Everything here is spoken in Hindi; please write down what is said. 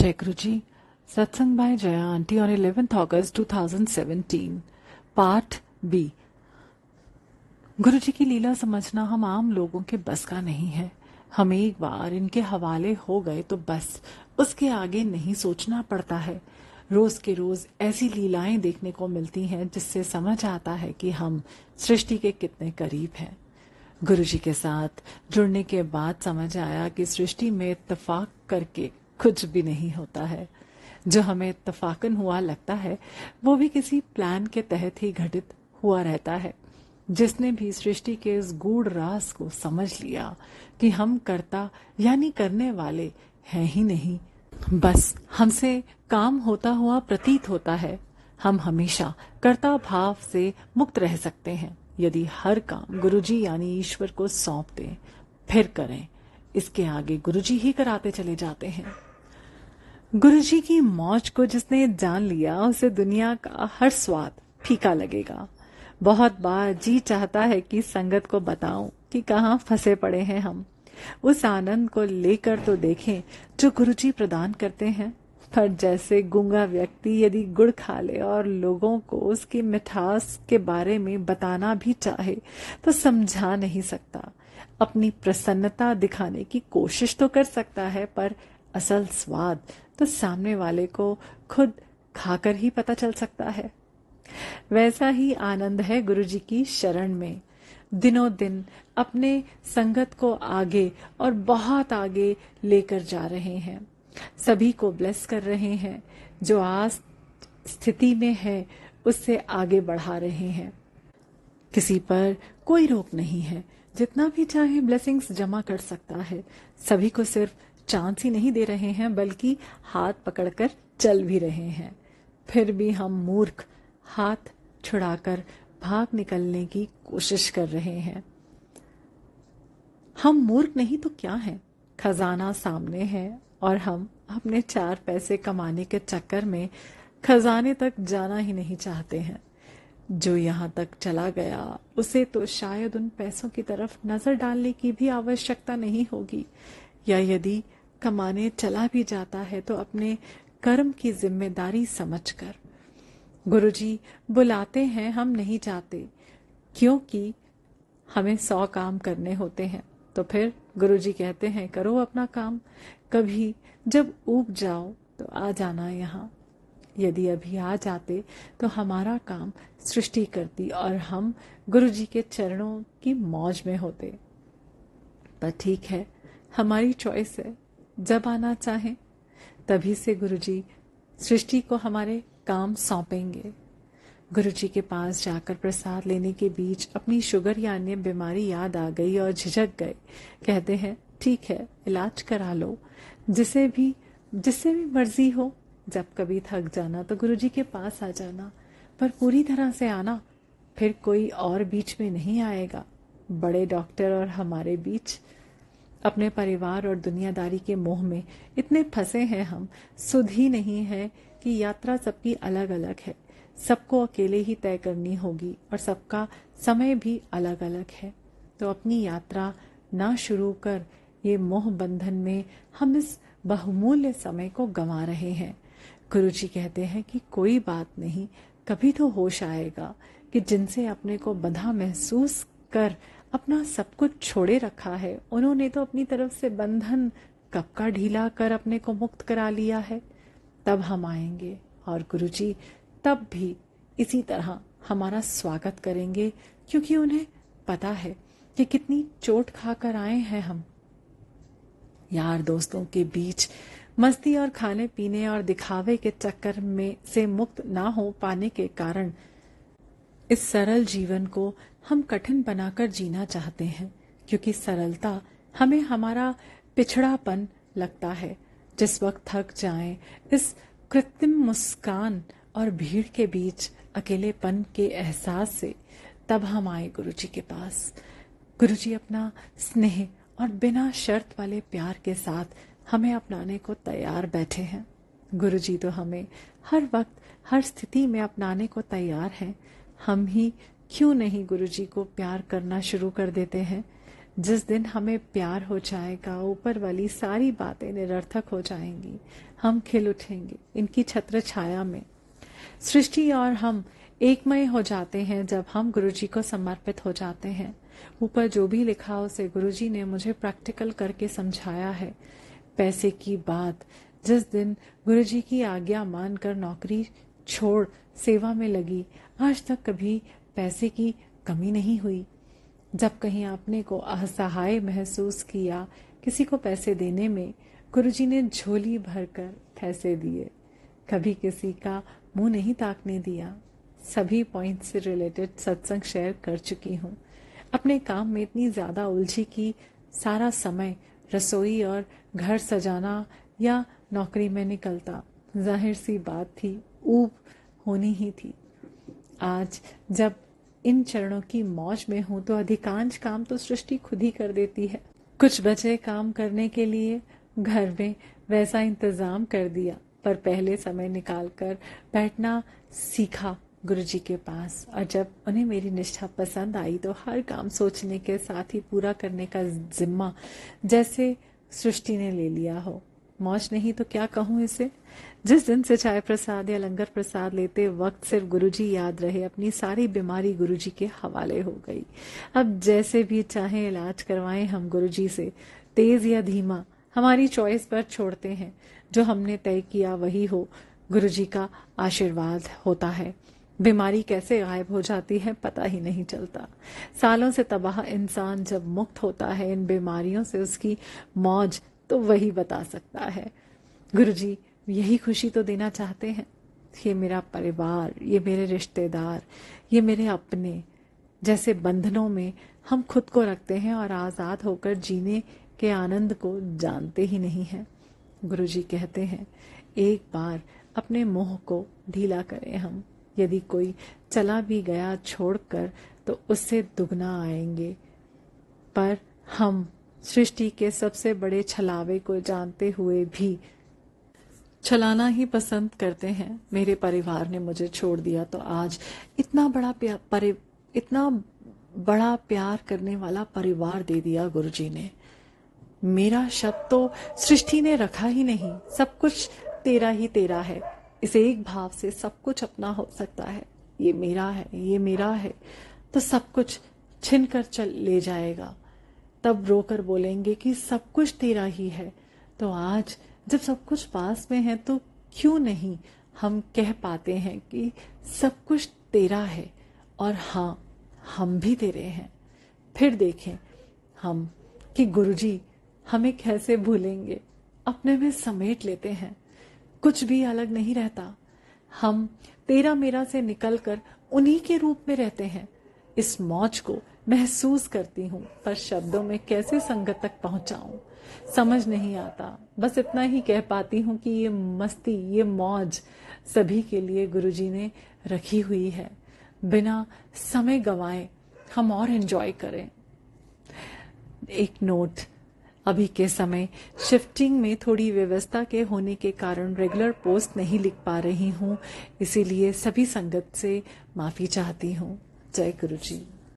जय गुरु जी। सत्संग by Jaya aunty on 11th August 2017 part B. गुरु जी की लीला समझना हम आम लोगों के बस का नहीं है। हम एक बार इनके हवाले हो गए तो बस उसके आगे नहीं सोचना पड़ता है। रोज के रोज ऐसी लीलाएं देखने को मिलती हैं जिससे समझ आता है कि हम सृष्टि के कितने करीब हैं। गुरु जी के साथ जुड़ने के बाद समझ आया कि सृष्टि में इत्तेफाक करके कुछ भी नहीं होता है। जो हमें इत्तेफाकन हुआ लगता है वो भी किसी प्लान के तहत ही घटित हुआ रहता है। जिसने भी सृष्टि के इस गूढ़ राज को समझ लिया कि हम कर्ता यानी करने वाले हैं ही नहीं, बस हमसे काम होता हुआ प्रतीत होता है। हम हमेशा कर्ता भाव से मुक्त रह सकते हैं यदि हर काम गुरुजी यानी ईश्वर को सौंप दें, फिर करें। इसके आगे गुरुजी ही कराते चले जाते हैं। गुरुजी की मौज को जिसने जान लिया उसे दुनिया का हर स्वाद फीका लगेगा। बहुत बार जी चाहता है कि संगत को बताऊं कि कहाँ फंसे पड़े हैं हम। उस आनंद को लेकर तो देखें जो गुरुजी प्रदान करते हैं। पर जैसे गूंगा व्यक्ति यदि गुड़ खा ले और लोगों को उसकी मिठास के बारे में बताना भी चाहे तो समझा नहीं सकता। अपनी प्रसन्नता दिखाने की कोशिश तो कर सकता है, पर असल स्वाद तो सामने वाले को खुद खाकर ही पता चल सकता है। वैसा ही आनंद है गुरुजी की शरण में। दिनों दिन अपने संगत को आगे और बहुत आगे लेकर जा रहे हैं। सभी को ब्लेस कर रहे हैं। जो आज स्थिति में है उससे आगे बढ़ा रहे हैं। किसी पर कोई रोक नहीं है। जितना भी चाहे ब्लेसिंग्स जमा कर सकता है। सभी को सिर्फ चांस ही नहीं दे रहे हैं बल्कि हाथ पकड़कर चल भी रहे हैं। फिर भी हम मूर्ख हाथ छुड़ाकर भाग निकलने की कोशिश कर रहे हैं। हम मूर्ख नहीं तो क्या है? खजाना सामने है और हम अपने 4 पैसे कमाने के चक्कर में खजाने तक जाना ही नहीं चाहते हैं। जो यहाँ तक चला गया उसे तो शायद उन पैसों की तरफ नजर डालने की भी आवश्यकता नहीं होगी, या यदि कमाने चला भी जाता है तो अपने कर्म की जिम्मेदारी समझकर। गुरुजी बुलाते हैं, हम नहीं जाते क्योंकि हमें 100 काम करने होते हैं। तो फिर गुरुजी कहते हैं करो अपना काम। कभी जब ऊब जाओ तो आ जाना यहाँ। यदि अभी आ जाते तो हमारा काम सृष्टि करती और हम गुरुजी के चरणों की मौज में होते। पर ठीक है, हमारी चॉइस है। जब आना चाहें तभी से गुरुजी सृष्टि को हमारे काम सौंपेंगे। गुरुजी के पास जाकर प्रसाद लेने के बीच अपनी शुगर या अन्य बीमारी याद आ गई और झिझक गए। कहते हैं ठीक है, इलाज करा लो, जिससे भी मर्जी हो। जब कभी थक जाना तो गुरुजी के पास आ जाना, पर पूरी तरह से आना। फिर कोई और बीच में नहीं आएगा। बड़े डॉक्टर और हमारे बीच अपने परिवार और दुनियादारी के मोह में इतने फंसे हैं हम, सुध ही नहीं है कि यात्रा सबकी अलग अलग है। सबको अकेले ही तय करनी होगी और सबका समय भी अलग अलग है। तो अपनी यात्रा ना शुरू कर ये मोह बंधन में हम इस बहुमूल्य समय को गंवा रहे हैं। गुरुजी कहते हैं कि कोई बात नहीं, कभी तो होश आएगा कि जिनसे अपने को बंधा महसूस कर अपना सब कुछ छोड़े रखा है, उन्होंने तो अपनी तरफ से बंधन कब का ढीला कर अपने को मुक्त करा लिया है। तब हम आएंगे और गुरुजी तब भी इसी तरह हमारा स्वागत करेंगे, क्योंकि उन्हें पता है कि कितनी चोट खाकर आए हैं हम। यार दोस्तों के बीच मस्ती और खाने पीने और दिखावे के चक्कर में से मुक्त ना हो पाने के कारण इस सरल जीवन को हम कठिन बनाकर जीना चाहते हैं, क्योंकि सरलता हमें हमारा पिछड़ापन लगता है। जिस वक्त थक जाएं इस कृत्रिम मुस्कान और भीड़ के बीच अकेलेपन के एहसास से, तब हम आए गुरुजी के पास। गुरुजी अपना स्नेह और बिना शर्त वाले प्यार के साथ हमें अपनाने को तैयार बैठे हैं। गुरुजी तो हमें हर वक्त हर स्थिति में अपनाने को तैयार हैं। हम ही क्यों नहीं गुरुजी को प्यार करना शुरू कर देते हैं? जिस दिन हमें प्यार हो जाएगा ऊपर वाली सारी बातें निरर्थक हो जाएंगी। हम खिल उठेंगे इनकी छत्र छाया में। सृष्टि और हम एकमय हो जाते हैं जब हम गुरुजी को समर्पित हो जाते हैं। ऊपर जो भी लिखा उसे गुरुजी ने मुझे प्रैक्टिकल करके समझाया है। पैसे की बात जिस दिन गुरुजी की आज्ञा मानकर नौकरी छोड़ सेवा में लगी, आज तक कभी पैसे की कमी नहीं हुई। जब कहीं अपने को असहाय महसूस किया किसी को पैसे देने में, गुरुजी ने झोली भरकर पैसे दिए। कभी किसी का मुंह नहीं ताकने दिया। सभी पॉइंट से रिलेटेड सत्संग शेयर कर चुकी हूँ। अपने काम में इतनी ज्यादा उलझी कि सारा समय रसोई और घर सजाना या नौकरी में निकलता। जाहिर सी बात थी, ऊब होनी ही थी। आज जब इन चरणों की मौज में हूं तो अधिकांश काम तो सृष्टि खुद ही कर देती है। कुछ बचे काम करने के लिए घर में वैसा इंतजाम कर दिया, पर पहले समय निकालकर बैठना सीखा गुरुजी के पास। और जब उन्हें मेरी निष्ठा पसंद आई तो हर काम सोचने के साथ ही पूरा करने का जिम्मा जैसे सृष्टि ने ले लिया हो। मौज नहीं तो क्या कहूँ इसे। जिस दिन से चाय प्रसाद या लंगर प्रसाद लेते वक्त सिर्फ गुरुजी याद रहे, अपनी सारी बीमारी गुरुजी के हवाले हो गई। अब जैसे भी चाहे इलाज करवाएं हम गुरुजी से, तेज या धीमा हमारी चॉइस पर छोड़ते हैं। जो हमने तय किया वही हो, गुरुजी का आशीर्वाद होता है। बीमारी कैसे गायब हो जाती है पता ही नहीं चलता। सालों से तबाह इंसान जब मुक्त होता है इन बीमारियों से, उसकी मौज तो वही बता सकता है। गुरुजी यही खुशी तो देना चाहते हैं। ये मेरा परिवार, ये मेरे रिश्तेदार, ये मेरे अपने जैसे बंधनों में हम खुद को रखते हैं और आजाद होकर जीने के आनंद को जानते ही नहीं हैं। गुरुजी कहते हैं एक बार अपने मोह को ढीला करें हम। यदि कोई चला भी गया छोड़कर तो उससे दुगना आएंगे। पर हम सृष्टि के सबसे बड़े छलावे को जानते हुए भी छलाना ही पसंद करते हैं। मेरे परिवार ने मुझे छोड़ दिया तो आज इतना बड़ा प्यार करने वाला परिवार दे दिया गुरुजी ने। मेरा शब्द तो सृष्टि ने रखा ही नहीं। सब कुछ तेरा ही तेरा है। इस एक भाव से सब कुछ अपना हो सकता है। ये मेरा है, ये मेरा है, तो सब कुछ छिन कर चल ले जाएगा। तब रोकर बोलेंगे कि सब कुछ तेरा ही है। तो आज जब सब कुछ पास में है तो क्यों नहीं हम कह पाते हैं कि सब कुछ तेरा है और हाँ, हम भी तेरे हैं। फिर देखें हम कि गुरुजी हमें कैसे भूलेंगे, अपने में समेट लेते हैं। कुछ भी अलग नहीं रहता। हम तेरा मेरा से निकलकर उन्हीं के रूप में रहते हैं। इस मौज को महसूस करती हूँ, पर शब्दों में कैसे संगत तक पहुंचाऊं समझ नहीं आता। बस इतना ही कह पाती हूँ कि ये मस्ती, ये मौज सभी के लिए गुरुजी ने रखी हुई है। बिना समय गवाए हम और एंजॉय करें। एक नोट, अभी के समय शिफ्टिंग में थोड़ी व्यवस्था के होने के कारण रेगुलर पोस्ट नहीं लिख पा रही हूँ, इसीलिए सभी संगत से माफी चाहती हूँ। जय गुरुजी।